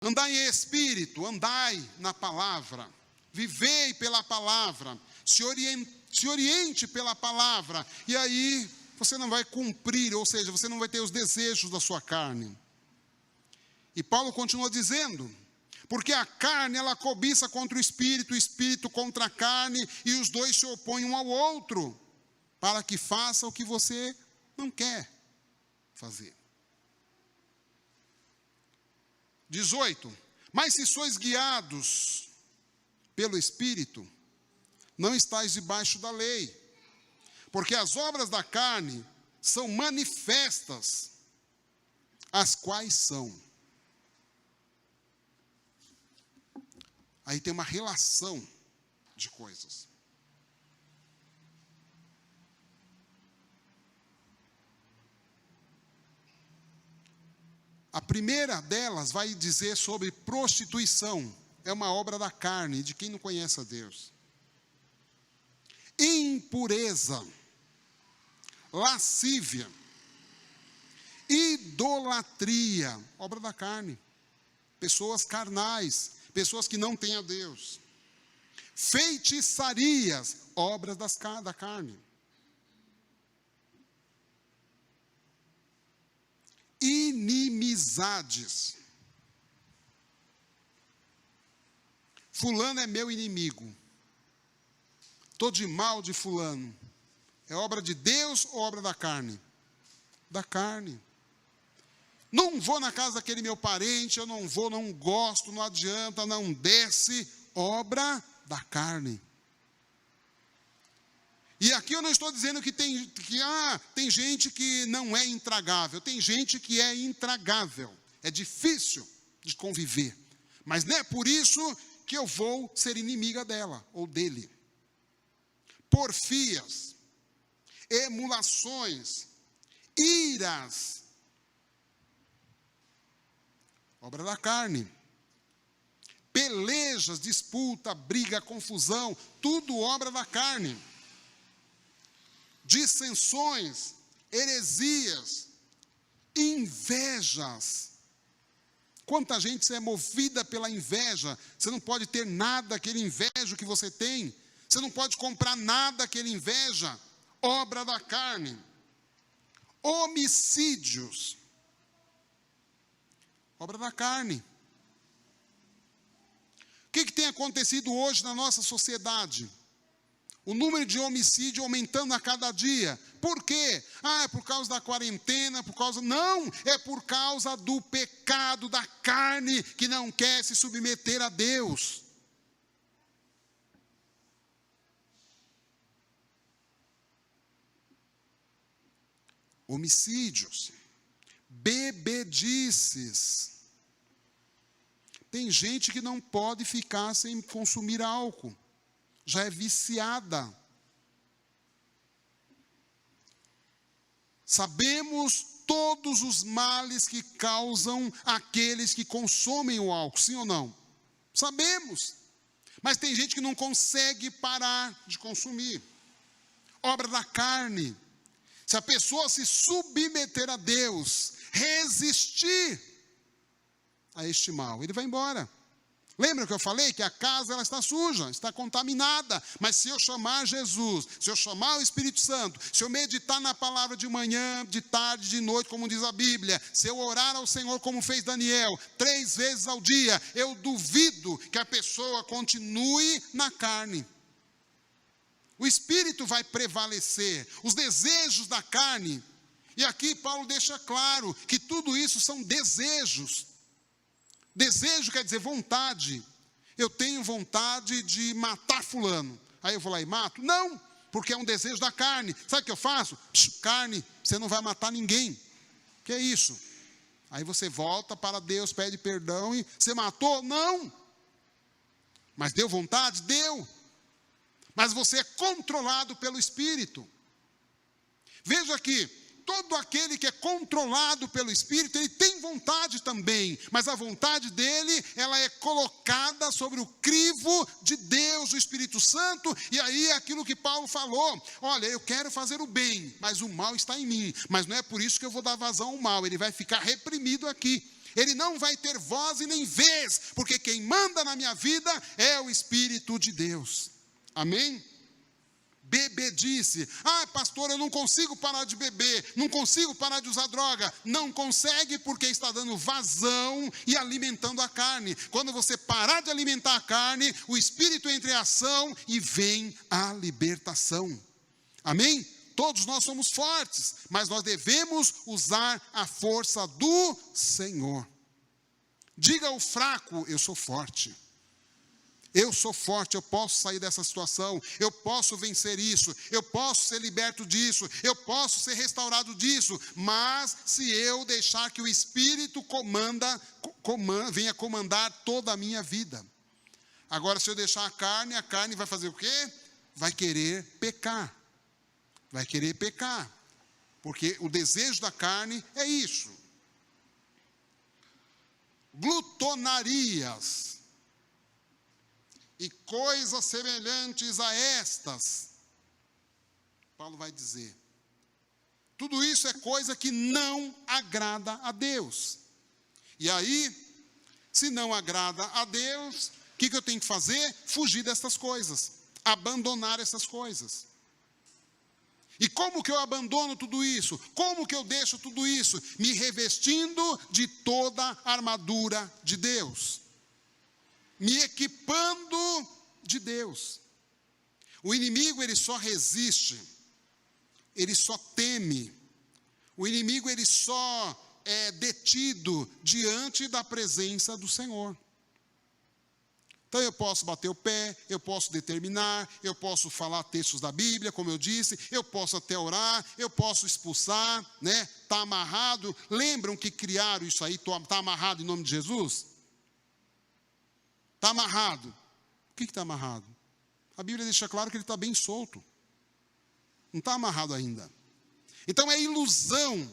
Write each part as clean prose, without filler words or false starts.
Andai em espírito, andai na palavra, vivei pela palavra, se oriente pela palavra, e aí você não vai cumprir, ou seja, você não vai ter os desejos da sua carne. E Paulo continua dizendo, porque a carne ela cobiça contra o espírito contra a carne, e os dois se opõem um ao outro, para que faça o que você não quer fazer. 18. Mas se sois guiados pelo Espírito, não estáis debaixo da lei. Porque as obras da carne são manifestas, as quais são. Aí tem uma relação de coisas. A primeira delas vai dizer sobre prostituição. É uma obra da carne, de quem não conhece a Deus. Impureza, lascívia, idolatria, obra da carne. Pessoas carnais, pessoas que não têm a Deus. Feitiçarias, obras da carne. Inimizades. Fulano é meu inimigo. Estou de mal de fulano. É obra de Deus ou obra da carne? Da carne. Não vou na casa daquele meu parente, eu não vou, não gosto, não adianta, não desce. Obra da carne. E aqui eu não estou dizendo que tem gente que não é intragável. Tem gente que é intragável. É difícil de conviver. Mas não é por isso que eu vou ser inimiga dela ou dele. Porfias, emulações, iras. Obra da carne. Pelejas, disputa, briga, confusão. Tudo obra da carne. Dissensões, heresias, invejas. Quanta gente é movida pela inveja. Você não pode ter nada que ele inveja o que você tem. Você não pode comprar nada que ele inveja. Obra da carne. Homicídios. Obra da carne. O que tem acontecido hoje na nossa sociedade? O número de homicídio aumentando a cada dia. Por quê? É por causa da quarentena, Não, é por causa do pecado da carne que não quer se submeter a Deus. Homicídios, bebedices. Tem gente que não pode ficar sem consumir álcool. Já é viciada. Sabemos todos os males que causam aqueles que consomem o álcool, sim ou não? Sabemos. Mas tem gente que não consegue parar de consumir. Obra da carne. Se a pessoa se submeter a Deus, resistir a este mal, ele vai embora. Lembra que eu falei que a casa ela está suja, está contaminada, mas se eu chamar Jesus, se eu chamar o Espírito Santo, se eu meditar na palavra de manhã, de tarde, de noite, como diz a Bíblia, se eu orar ao Senhor como fez Daniel, 3 vezes ao dia, eu duvido que a pessoa continue na carne. O Espírito vai prevalecer, os desejos da carne, e aqui Paulo deixa claro que tudo isso são desejos. Desejo quer dizer vontade. Eu tenho vontade de matar fulano. Aí eu vou lá e mato? Não, porque é um desejo da carne. Sabe o que eu faço? Carne, você não vai matar ninguém. Que é isso? Aí você volta para Deus, pede perdão e você matou? Não. Mas deu vontade? Deu. Mas você é controlado pelo Espírito. Veja aqui. Todo aquele que é controlado pelo Espírito, ele tem vontade também, mas a vontade dele, ela é colocada sobre o crivo de Deus, o Espírito Santo, e aí é aquilo que Paulo falou, olha, eu quero fazer o bem, mas o mal está em mim, mas não é por isso que eu vou dar vazão ao mal, ele vai ficar reprimido aqui, ele não vai ter voz e nem vez, porque quem manda na minha vida é o Espírito de Deus. Amém? Bebedice. Pastor, eu não consigo parar de beber, não consigo parar de usar droga. Não consegue porque está dando vazão e alimentando a carne. Quando você parar de alimentar a carne, o Espírito entra em ação e vem a libertação. Amém? Todos nós somos fortes, mas nós devemos usar a força do Senhor. Diga ao fraco, eu sou forte. Eu sou forte, eu posso sair dessa situação, eu posso vencer isso, eu posso ser liberto disso, eu posso ser restaurado disso, mas se eu deixar que o Espírito venha comandar toda a minha vida. Agora, se eu deixar a carne vai fazer o quê? Vai querer pecar. Vai querer pecar, porque o desejo da carne é isso. Glutonarias e coisas semelhantes a estas, Paulo vai dizer, tudo isso é coisa que não agrada a Deus. E aí, se não agrada a Deus, o que eu tenho que fazer? Fugir dessas coisas, abandonar essas coisas. E como que eu abandono tudo isso? Como que eu deixo tudo isso? Me revestindo de toda a armadura de Deus. Me equipando de Deus. O inimigo, ele só resiste. Ele só teme. O inimigo, ele só é detido diante da presença do Senhor. Então eu posso bater o pé, eu posso determinar, eu posso falar textos da Bíblia, como eu disse, eu posso até orar, eu posso expulsar, né? Está amarrado. Lembram que criaram isso aí, está amarrado em nome de Jesus? Está amarrado. O que está amarrado? A Bíblia deixa claro que ele está bem solto. Não está amarrado ainda. Então é ilusão,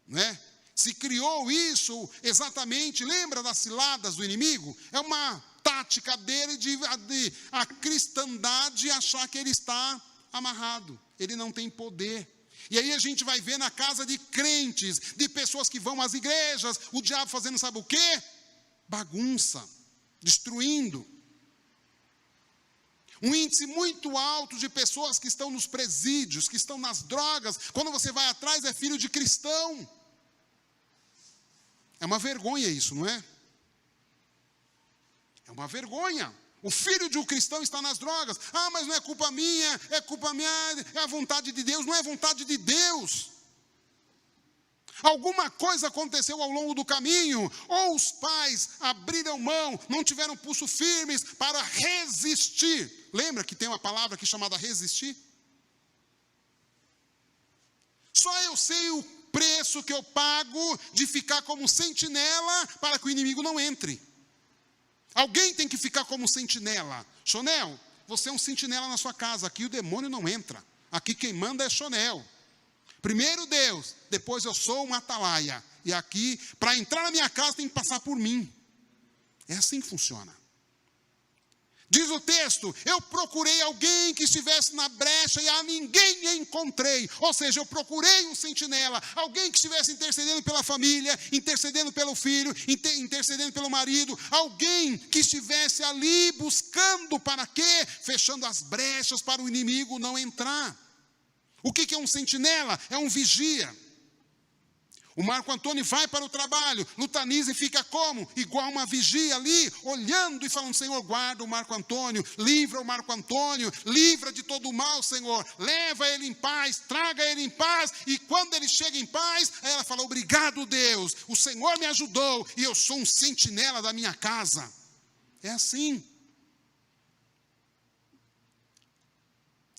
né? Se criou isso exatamente, lembra das ciladas do inimigo? É uma tática dele de a cristandade achar que ele está amarrado. Ele não tem poder. E aí a gente vai ver na casa de crentes, de pessoas que vão às igrejas, o diabo fazendo sabe o quê? Bagunça, destruindo. Um índice muito alto de pessoas que estão nos presídios, que estão nas drogas. Quando você vai atrás, é filho de cristão. É uma vergonha isso, não é? É uma vergonha. O filho de um cristão está nas drogas. Mas não é culpa minha, é a vontade de Deus. Não é vontade de Deus. Alguma coisa aconteceu ao longo do caminho, ou os pais abriram mão, não tiveram pulso firmes para resistir. Lembra que tem uma palavra aqui chamada resistir? Só eu sei o preço que eu pago de ficar como sentinela para que o inimigo não entre. Alguém tem que ficar como sentinela. Chonel, você é um sentinela na sua casa. Aqui o demônio não entra. Aqui quem manda é Chonel. Primeiro Deus, depois eu sou uma atalaia. E aqui, para entrar na minha casa, tem que passar por mim. É assim que funciona. Diz o texto, eu procurei alguém que estivesse na brecha e a ninguém encontrei. Ou seja, eu procurei um sentinela, alguém que estivesse intercedendo pela família, intercedendo pelo filho, intercedendo pelo marido. Alguém que estivesse ali buscando para quê? Fechando as brechas para o inimigo não entrar. O que é um sentinela? É um vigia. O Marco Antônio vai para o trabalho, lutaniza e fica como? Igual uma vigia ali, olhando e falando, Senhor, guarda o Marco Antônio, livra o Marco Antônio, livra de todo o mal, Senhor, leva ele em paz, traga ele em paz, e quando ele chega em paz, aí ela fala, obrigado Deus, o Senhor me ajudou, e eu sou um sentinela da minha casa. É assim.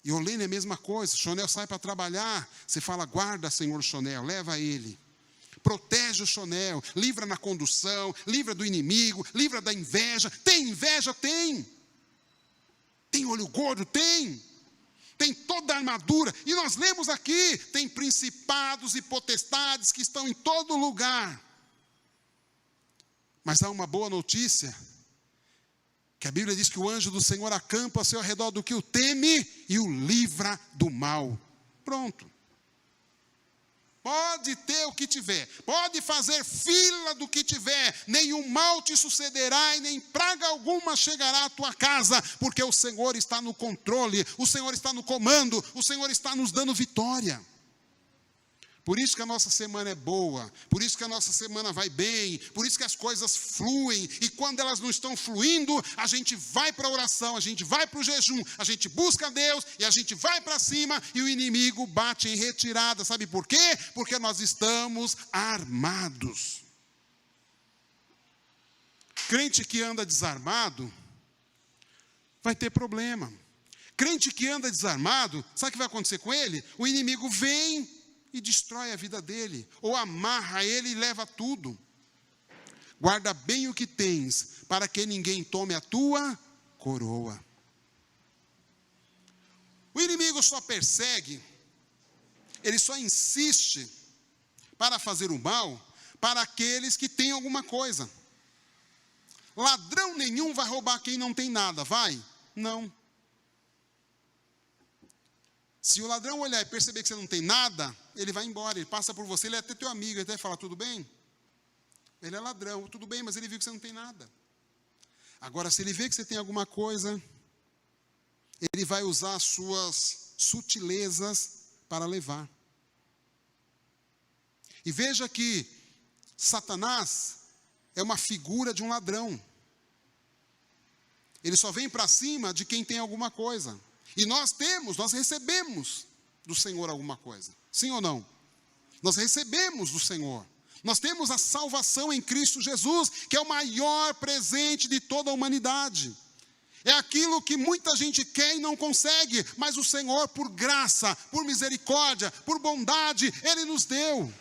E Olene é a mesma coisa, Chonel sai para trabalhar, você fala, guarda Senhor Chonel, leva ele. Protege o Chonel, livra na condução, livra do inimigo, livra da inveja. Tem inveja? Tem. Tem olho gordo? Tem. Tem toda a armadura. E nós lemos aqui, tem principados e potestades que estão em todo lugar. Mas há uma boa notícia, que a Bíblia diz que o anjo do Senhor acampa ao seu redor do que o teme e o livra do mal. Pronto. Pode ter o que tiver, pode fazer fila do que tiver, nenhum mal te sucederá e nem praga alguma chegará à tua casa, porque o Senhor está no controle, o Senhor está no comando, o Senhor está nos dando vitória. Por isso que a nossa semana é boa, por isso que a nossa semana vai bem, por isso que as coisas fluem, e quando elas não estão fluindo, a gente vai para a oração, a gente vai para o jejum, a gente busca a Deus, e a gente vai para cima, e o inimigo bate em retirada. Sabe por quê? Porque nós estamos armados. Crente que anda desarmado, vai ter problema. Crente que anda desarmado, sabe o que vai acontecer com ele? O inimigo vem e destrói a vida dele, ou amarra ele e leva tudo. Guarda bem o que tens, para que ninguém tome a tua coroa. O inimigo só persegue, ele só insiste para fazer o mal para aqueles que têm alguma coisa. Ladrão nenhum vai roubar quem não tem nada, vai? Não. Se o ladrão olhar e perceber que você não tem nada, ele vai embora, ele passa por você, ele é até teu amigo, ele até fala, tudo bem? Ele é ladrão, tudo bem, mas ele viu que você não tem nada. Agora, se ele vê que você tem alguma coisa, ele vai usar as suas sutilezas para levar. E veja que Satanás é uma figura de um ladrão. Ele só vem para cima de quem tem alguma coisa. E nós recebemos do Senhor alguma coisa. Sim ou não? Nós recebemos do Senhor. Nós temos a salvação em Cristo Jesus, que é o maior presente de toda a humanidade. É aquilo que muita gente quer e não consegue, mas o Senhor, por graça, por misericórdia, por bondade, Ele nos deu.